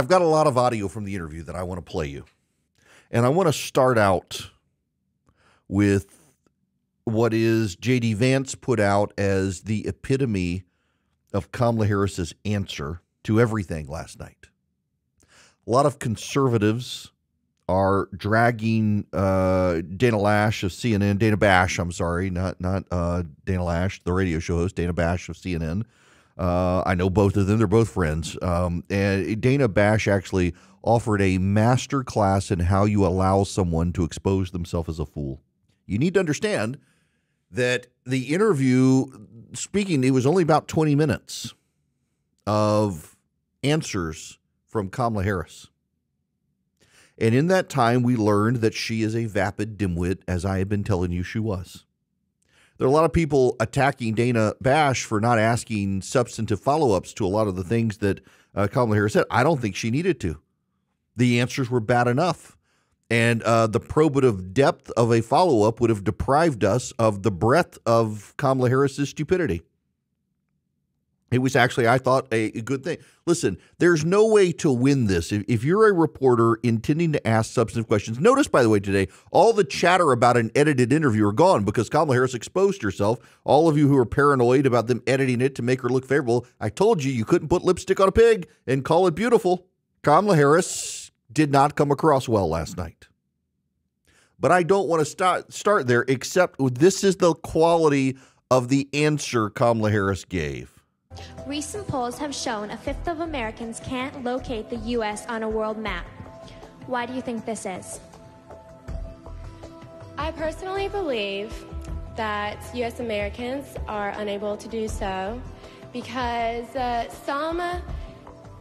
I've got a lot of audio from the interview that I want to play you. And I want to start out with what is J.D. Vance put out as the epitome of Kamala Harris's answer to everything last night. A lot of conservatives are dragging Dana Bash of CNN, not Dana Lash, the radio show host, Dana Bash of CNN. I know both of them. They're both friends. And Dana Bash actually offered a master class in how you allow someone to expose themselves as a fool. You need to understand that the interview, it was only about 20 minutes of answers from Kamala Harris. And in that time, we learned that she is a vapid dimwit, as I have been telling you she was. There are a lot of people attacking Dana Bash for not asking substantive follow-ups to a lot of the things that Kamala Harris said. I don't think she needed to. The answers were bad enough. And the probative depth of a follow-up would have deprived us of the breadth of Kamala Harris's stupidity. It was actually, I thought, a good thing. Listen, there's no way to win this. If you're a reporter intending to ask substantive questions, notice, by the way, today, all the chatter about an edited interview are gone because Kamala Harris exposed herself. All of you who are paranoid about them editing it to make her look favorable, I told you couldn't put lipstick on a pig and call it beautiful. Kamala Harris did not come across well last night. But I don't want to start there, except this is the quality of the answer Kamala Harris gave. Recent polls have shown a fifth of Americans can't locate the U.S. on a world map. Why do you think this is? I personally believe that U.S. Americans are unable to do so because some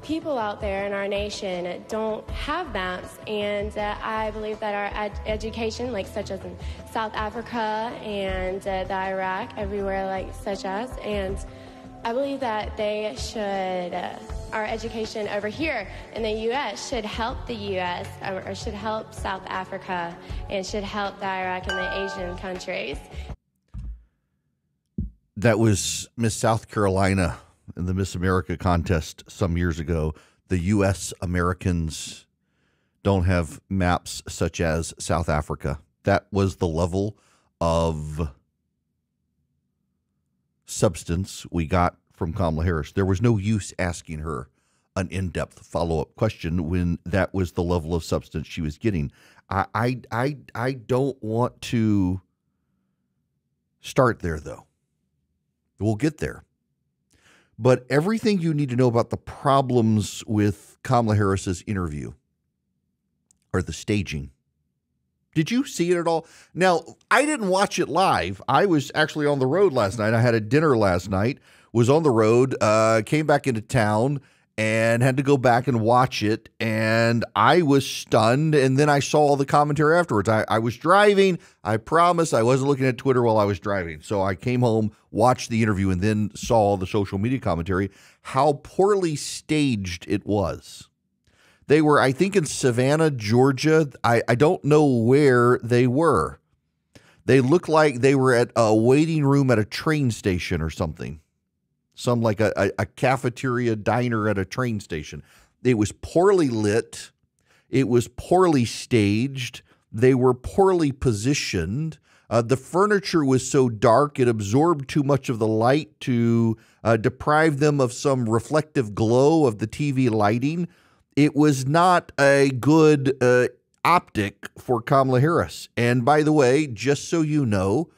people out there in our nation don't have maps, and I believe that our education, such as in South Africa and the Iraq, everywhere such as, and I believe that they should, our education over here in the U.S. should help the U.S. or should help South Africa and should help the Iraq and the Asian countries. That was Miss South Carolina in the Miss America contest some years ago. The U.S. Americans don't have maps such as South Africa. That was the level of substance we got from Kamala Harris. There was no use asking her an in-depth follow-up question when that was the level of substance she was getting. I don't want to start there, though. We'll get there. But everything you need to know about the problems with Kamala Harris's interview are the staging. Did you see it at all? Now, I didn't watch it live. I was actually on the road last night. I had a dinner last night, was on the road, came back into town, and had to go back and watch it. And I was stunned, and then I saw all the commentary afterwards. I was driving. I promise I wasn't looking at Twitter while I was driving. So I came home, watched the interview, and then saw all the social media commentary, how poorly staged it was. They were, I think, in Savannah, Georgia. I don't know where they were. They looked like they were at a waiting room at a train station or something. Some like a cafeteria diner at a train station. It was poorly lit. It was poorly staged. They were poorly positioned. The furniture was so dark it absorbed too much of the light to deprive them of some reflective glow of the TV lighting. It was not a good optic for Kamala Harris. And by the way, just so you know,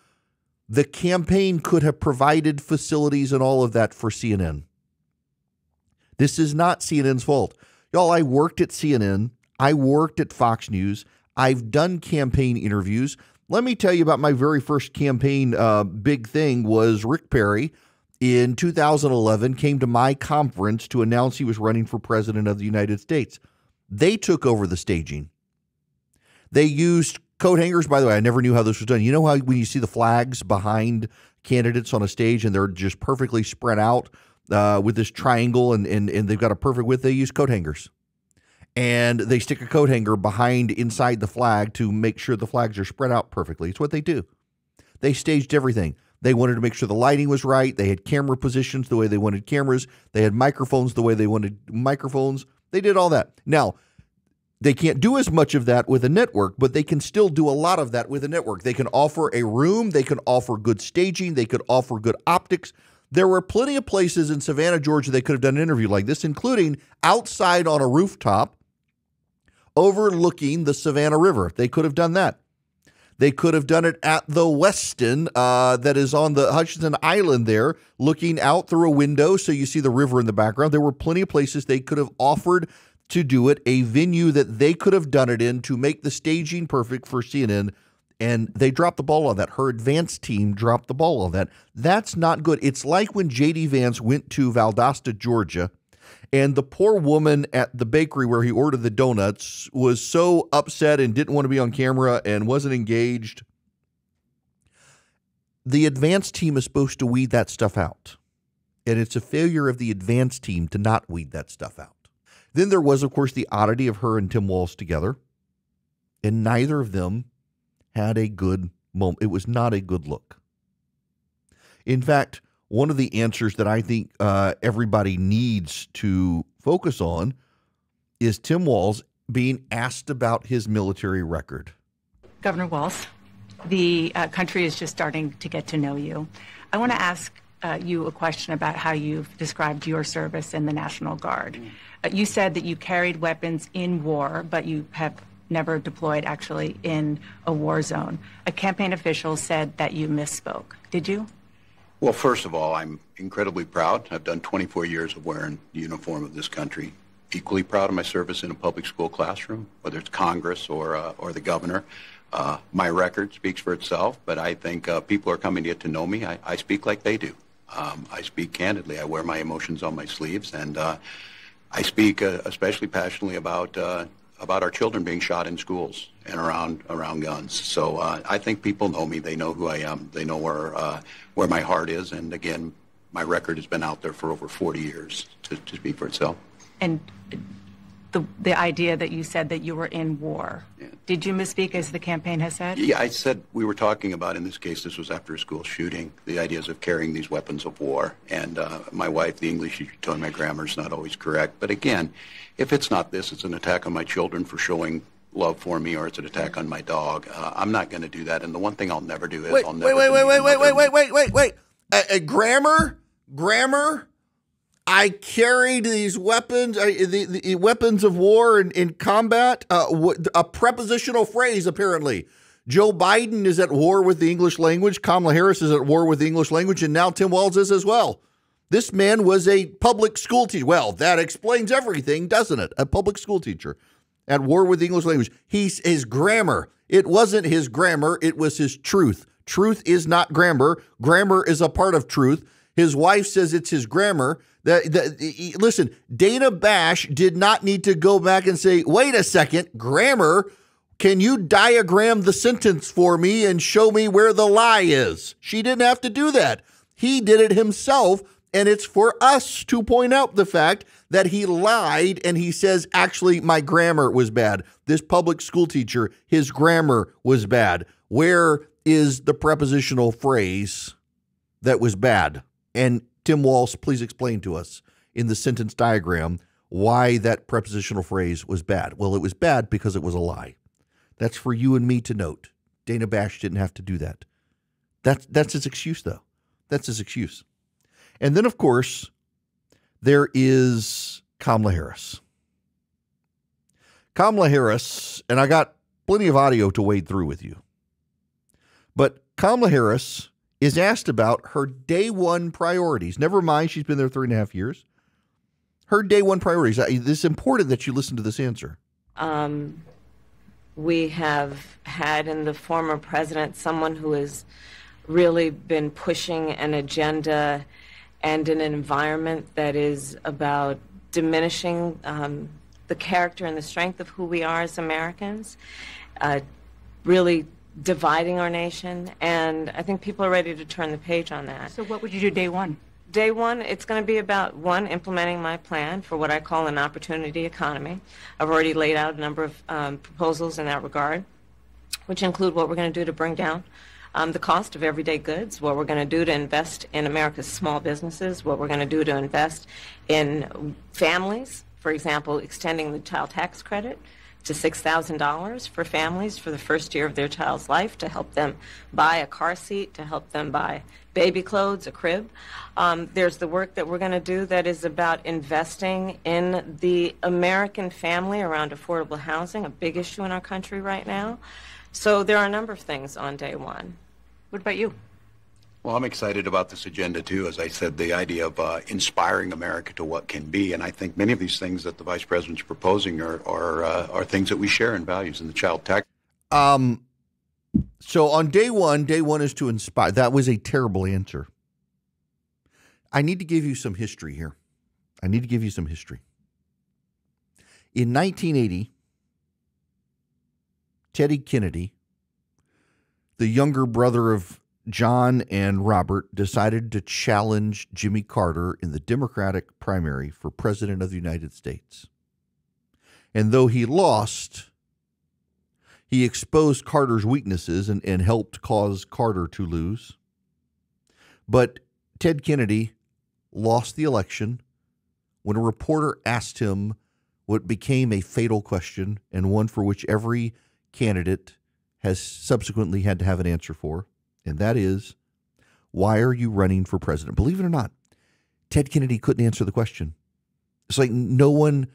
the campaign could have provided facilities and all of that for CNN. This is not CNN's fault. Y'all, I worked at CNN. I worked at Fox News. I've done campaign interviews. Let me tell you about my very first campaign big thing was Rick Perry in 2011 came to my conference to announce he was running for president of the United States. They took over the staging. They used coat hangers. By the way, I never knew how this was done. You know how when you see the flags behind candidates on a stage and they're just perfectly spread out with this triangle and they've got a perfect width, they use coat hangers. And they stick a coat hanger inside the flag to make sure the flags are spread out perfectly. It's what they do. They staged everything. They wanted to make sure the lighting was right. They had camera positions the way they wanted cameras. They had microphones the way they wanted microphones. They did all that. Now, they can't do as much of that with a network, but they can still do a lot of that with a network. They can offer a room. They can offer good staging. They could offer good optics. There were plenty of places in Savannah, Georgia, they could have done an interview like this, including outside on a rooftop overlooking the Savannah River. They could have done that. They could have done it at the Westin that is on the Hutchinson Island there, looking out through a window so you see the river in the background. There were plenty of places they could have offered to do it, a venue that they could have done it in to make the staging perfect for CNN, and they dropped the ball on that. Her advance team dropped the ball on that. That's not good. It's like when J.D. Vance went to Valdosta, Georgia, and the poor woman at the bakery where he ordered the donuts was so upset and didn't want to be on camera and wasn't engaged. The advance team is supposed to weed that stuff out, and it's a failure of the advance team to not weed that stuff out. Then there was, of course, the oddity of her and Tim Walz together, and neither of them had a good moment. It was not a good look. In fact, one of the answers that I think everybody needs to focus on is Tim Walz being asked about his military record. Governor Walz, the country is just starting to get to know you. I want to ask you a question about how you've described your service in the National Guard. You said that you carried weapons in war, but you have never deployed actually in a war zone. A campaign official said that you misspoke. Did you? Well, first of all, I'm incredibly proud. I've done 24 years of wearing the uniform of this country. Equally proud of my service in a public school classroom, whether it's Congress or the governor. My record speaks for itself, but I think people are coming to get to know me. I speak like they do. I speak candidly. I wear my emotions on my sleeves, and I speak especially passionately about our children being shot in schools and around guns. So I think people know me. They know who I am. They know where my heart is. And again, my record has been out there for over 40 years to speak for itself. And the idea that you said that you were in war, yeah. Did you misspeak as the campaign has said? Yeah, I said we were talking about, in this case, this was after a school shooting, the ideas of carrying these weapons of war. And my wife, the English teacher, told me my grammar is not always correct. But again, if it's not this, it's an attack on my children for showing love for me, or it's an attack on my dog. I'm not going to do that. And the one thing I'll never do is I'll never... Wait. Grammar? I carried these weapons, the weapons of war in combat, a prepositional phrase, apparently. Joe Biden is at war with the English language. Kamala Harris is at war with the English language, and now Tim Walz is as well. This man was a public school teacher. Well, that explains everything, doesn't it? A public school teacher at war with the English language. His grammar. It wasn't his grammar. It was his truth. Truth is not grammar. Grammar is a part of truth. His wife says it's his grammar. Listen, Dana Bash did not need to go back and say, wait a second, grammar, can you diagram the sentence for me and show me where the lie is? She didn't have to do that. He did it himself, and it's for us to point out the fact that he lied, and he says, actually, my grammar was bad. This public school teacher, his grammar was bad. Where is the prepositional phrase that was bad? And Tim Walz, please explain to us in the sentence diagram why that prepositional phrase was bad. Well, it was bad because it was a lie. That's for you and me to note. Dana Bash didn't have to do that. That's his excuse, though. That's his excuse. And then, of course, there is Kamala Harris. Kamala Harris, and I got plenty of audio to wade through with you. But Kamala Harris is asked about her day one priorities. Never mind, she's been there 3.5 years. Her day one priorities. It's important that you listen to this answer. We have had in the former president someone who has really been pushing an agenda and an environment that is about diminishing the character and the strength of who we are as Americans, really dividing our nation, and I think people are ready to turn the page on that. So what would you do day one? Day one, it's going to be about, one, implementing my plan for what I call an opportunity economy. I've already laid out a number of proposals in that regard, which include what we're going to do to bring down the cost of everyday goods, what we're going to do to invest in America's small businesses, what we're going to do to invest in families, for example, extending the child tax credit to $6,000 for families for the first year of their child's life to help them buy a car seat, to help them buy baby clothes, a crib. There's the work that we're going to do that is about investing in the American family around affordable housing, a big issue in our country right now. So there are a number of things on day one. What about you? Well, I'm excited about this agenda, too. As I said, the idea of inspiring America to what can be. And I think many of these things that the Vice President's proposing are things that we share in values in the child tax. So on day one is to inspire. That was a terrible answer. I need to give you some history here. In 1980, Teddy Kennedy, the younger brother of John and Robert, decided to challenge Jimmy Carter in the Democratic primary for President of the United States. And though he lost, he exposed Carter's weaknesses and helped cause Carter to lose. But Ted Kennedy lost the election when a reporter asked him what became a fatal question, and one for which every candidate has subsequently had to have an answer for. And that is, why are you running for president? Believe it or not, Ted Kennedy couldn't answer the question. It's like no one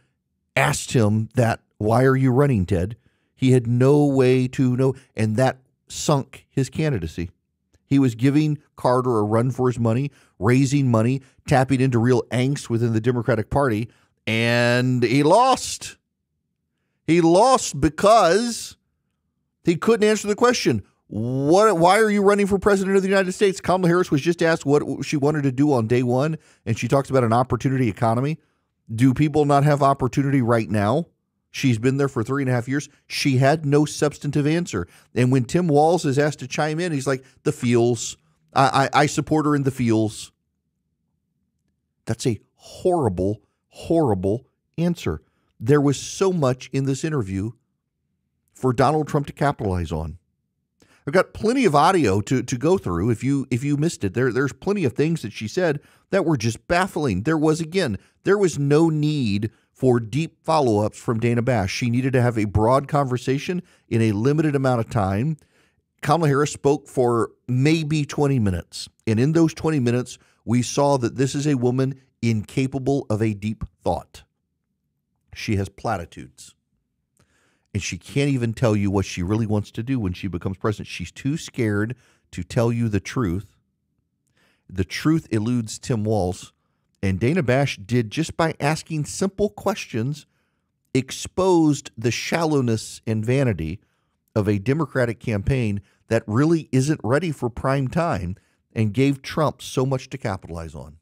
asked him that, why are you running, Ted? He had no way to know, and that sunk his candidacy. He was giving Carter a run for his money, raising money, tapping into real angst within the Democratic Party, and he lost. He lost because he couldn't answer the question. Why are you running for president of the United States? Kamala Harris was just asked what she wanted to do on day one, and she talks about an opportunity economy. Do people not have opportunity right now? She's been there for 3.5 years. She had no substantive answer. And when Tim Walz is asked to chime in, he's like, the feels. I support her in the feels. That's a horrible, horrible answer. There was so much in this interview for Donald Trump to capitalize on. I've got plenty of audio to go through. If you missed it, there's plenty of things that she said that were just baffling. There was no need for deep follow-ups from Dana Bash. She needed to have a broad conversation in a limited amount of time. Kamala Harris spoke for maybe 20 minutes. And in those 20 minutes, we saw that this is a woman incapable of a deep thought. She has platitudes. And she can't even tell you what she really wants to do when she becomes president. She's too scared to tell you the truth. The truth eludes Tim Walz. And Dana Bash did, just by asking simple questions, exposed the shallowness and vanity of a Democratic campaign that really isn't ready for prime time and gave Trump so much to capitalize on.